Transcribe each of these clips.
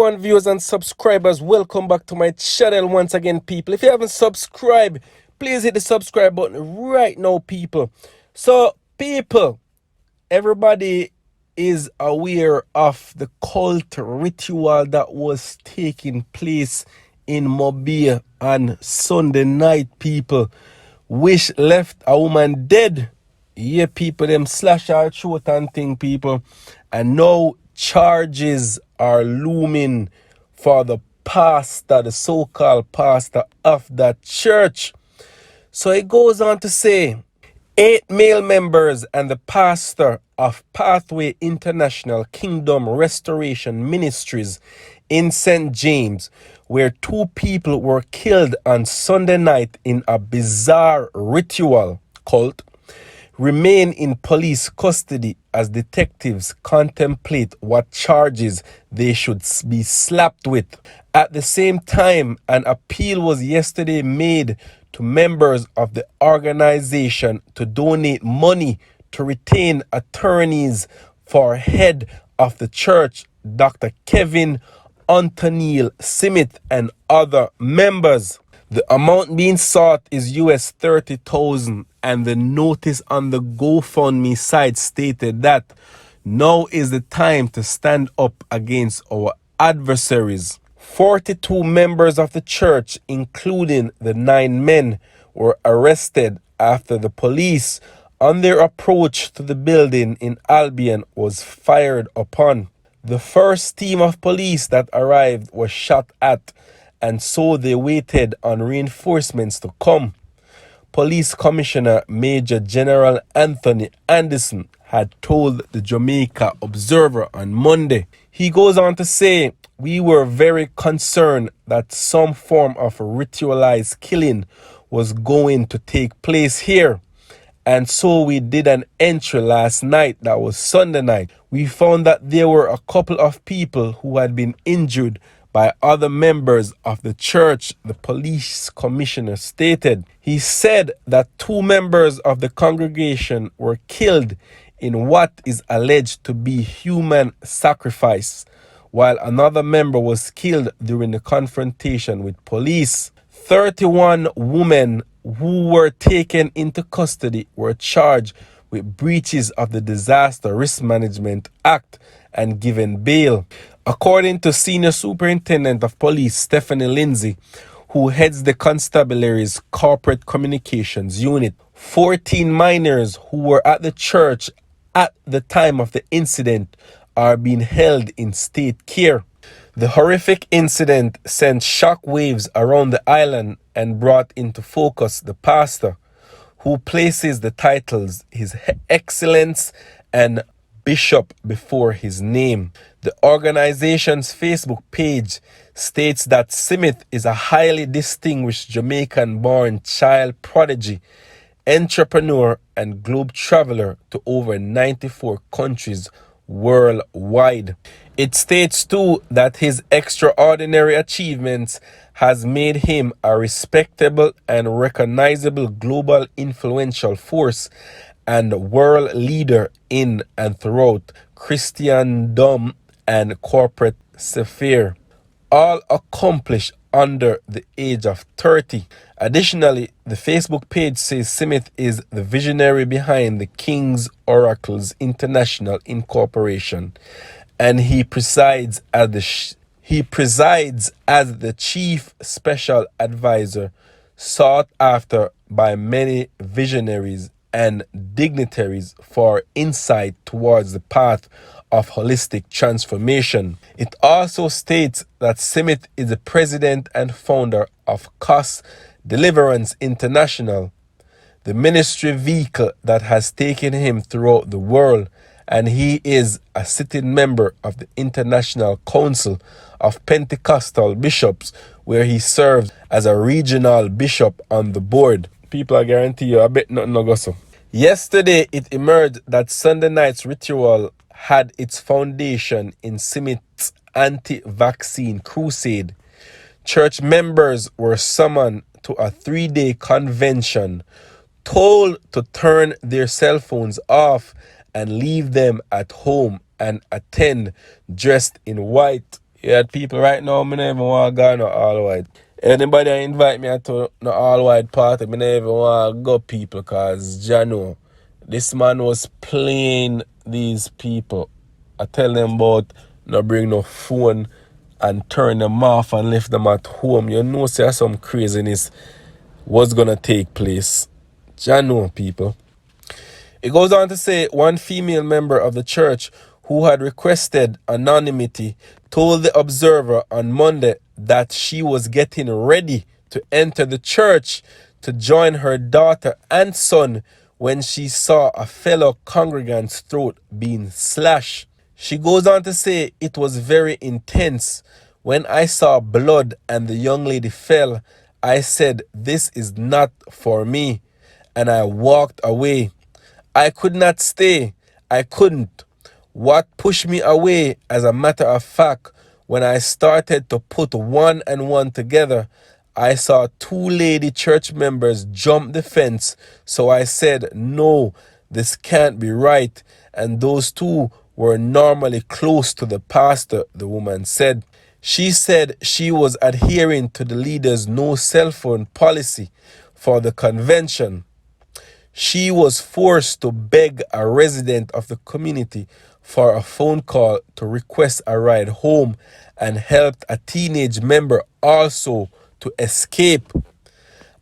everyone, viewers and subscribers, welcome back to my channel once again, people. If you haven't subscribed, please hit the subscribe button right now, people. So, people, everybody is aware of the cult ritual that was taking place in Mobile on Sunday night, people, which left a woman dead. Yeah, people, them slash her throat and thing, people. And now charges are looming for the pastor, the so-called pastor of that church. So it goes on to say, 8 male members and the pastor of Pathway International Kingdom Restoration Ministries in St. James, where 2 people were killed on Sunday night in a bizarre ritual cult, remain in police custody as detectives contemplate what charges they should be slapped with. At the same time, an appeal was yesterday made to members of the organization to donate money to retain attorneys for head of the church, Dr. Kevin Ontoniel Smith, and other members. The amount being sought is US $30,000, and the notice on the GoFundMe site stated that now is the time to stand up against our adversaries. 42 members of the church, including the 9 men, were arrested after the police, on their approach to the building in Albion, was fired upon. The first team of police that arrived was shot at, and so they waited on reinforcements to come. Police Commissioner Major General Anthony Anderson had told the Jamaica Observer on Monday. He goes on to say, "We were very concerned that some form of ritualized killing was going to take place here. And so we did an entry last night, that was Sunday night. We found that there were a couple of people who had been injured by other members of the church," the police commissioner stated. He said that 2 members of the congregation were killed in what is alleged to be human sacrifice, while another member was killed during the confrontation with police. 31 women who were taken into custody were charged with breaches of the Disaster Risk Management Act and given bail. According to Senior Superintendent of Police Stephanie Lindsay, who heads the constabulary's corporate communications unit, 14 minors who were at the church at the time of the incident are being held in state care. The horrific incident sent shockwaves around the island and brought into focus the pastor, who places the titles His Excellence and Bishop before his name. The organization's Facebook page states that Smith is a highly distinguished Jamaican-born child prodigy, entrepreneur, and globe traveler to over 94 countries worldwide. It states too that his extraordinary achievements has made him a respectable and recognizable global influential force and world leader in and throughout Christendom and corporate sphere, all accomplished under the age of 30. Additionally, the Facebook page says Smith is the visionary behind the King's Oracles International Incorporation, and he presides as the chief special advisor sought after by many visionaries and dignitaries for insight towards the path of holistic transformation. It also states that Smith is the president and founder of Cost Deliverance International, the ministry vehicle that has taken him throughout the world, and he is a sitting member of the International Council of Pentecostal Bishops, where he serves as a regional bishop on the board. People, I guarantee you, I bet nothing no go so. Yesterday, it emerged that Sunday night's ritual had its foundation in Smith's anti-vaccine crusade. Church members were summoned to a 3-day convention, told to turn their cell phones off and leave them at home and attend dressed in white, Yeah, people right now, me never want to go no all white. Anybody that invite me to no all white party, me never want to go people because Jano, this man was playing these people. I tell them about no bring no phone and turn them off and left them at home. You know, say some craziness was gonna take place. Jano, people. It goes on to say one female member of the church who had requested anonymity told the Observer on Monday that she was getting ready to enter the church to join her daughter and son when she saw a fellow congregant's throat being slashed. She goes on to say it was very intense. When I saw blood and the young lady fell, I said, "This is not for me," and I walked away. I could not stay. I couldn't. What pushed me away, as a matter of fact, when I started to put one and one together, I saw two lady church members jump the fence. So I said, no, this can't be right. And those two were normally close to the pastor, the woman said. She said she was adhering to the leader's no cell phone policy for the convention. She was forced to beg a resident of the community for a phone call to request a ride home and helped a teenage member also to escape.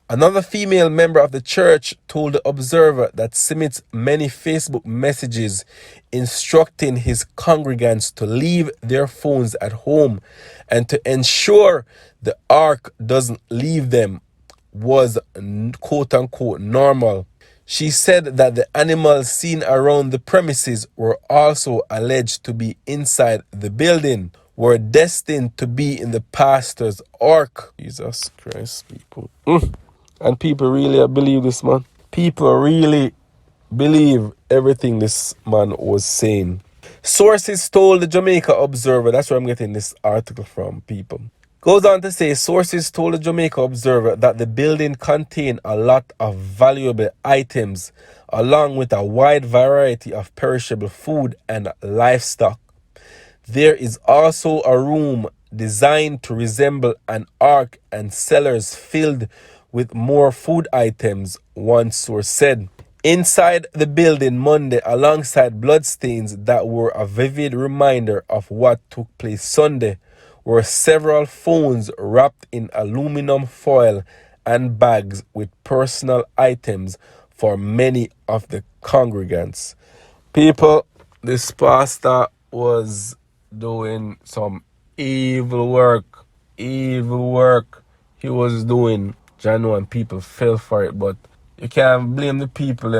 Another female member of the church told the Observer that Smith's many Facebook messages instructing his congregants to leave their phones at home and to ensure the ark doesn't leave them was quote unquote normal. She said that the animals seen around the premises were also alleged to be inside the building, were destined to be in the pastor's ark. Jesus Christ, people. And people really believe this, man. People really believe everything this man was saying. Sources told the Jamaica Observer, that's where I'm getting this article from, people. Goes on to say, sources told the Jamaica Observer that the building contained a lot of valuable items, along with a wide variety of perishable food and livestock. There is also a room designed to resemble an ark and cellars filled with more food items, one source said. Inside the building Monday, alongside bloodstains that were a vivid reminder of what took place Sunday, were several phones wrapped in aluminum foil and bags with personal items for many of the congregants. People, this pastor was doing some evil work. Evil work he was doing. Jano and people fell for it, but you can't blame the people.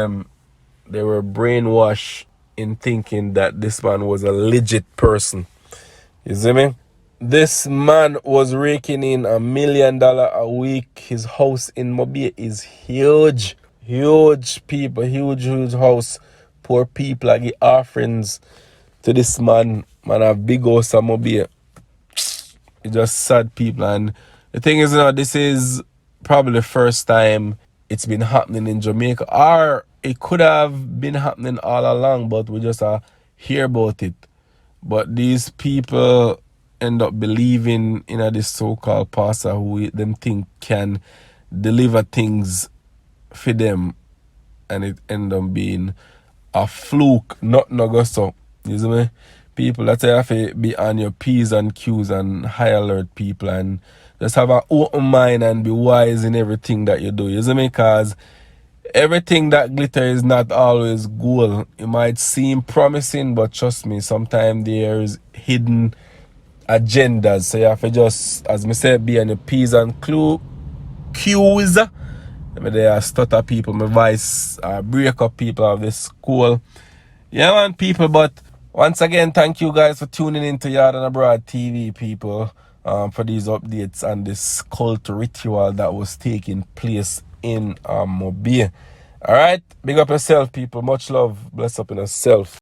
They were brainwashed in thinking that this man was a legit person. You see me? This man was raking in $1 million a week. His house in Mobile is huge. Huge, people. Huge house. Poor people I give offerings to this man. Man have big house in Mobile. It's just sad people. And the thing is, this is probably the first time it's been happening in Jamaica. Or it could have been happening all along, but we just hear about it. But these people end up believing in this so-called pastor who them think can deliver things for them, and it end up being a fluke, not no go so. You see me? People, that's why you have to be on your P's and Q's and high alert, people, and just have an open mind and be wise in everything that you do. You see me? Because everything that glitter is not always gold. It might seem promising, but trust me, sometimes there's hidden agendas. So you have to just, as me said, be on your P's and Q's. Let me there stutter people, my voice, break up people of this school. Yeah, man, people, but once again, thank you guys for tuning in to Yard and Abroad TV, people, for these updates and this cult ritual that was taking place in Mobile. All right, big up yourself, people. Much love. Bless up in yourself.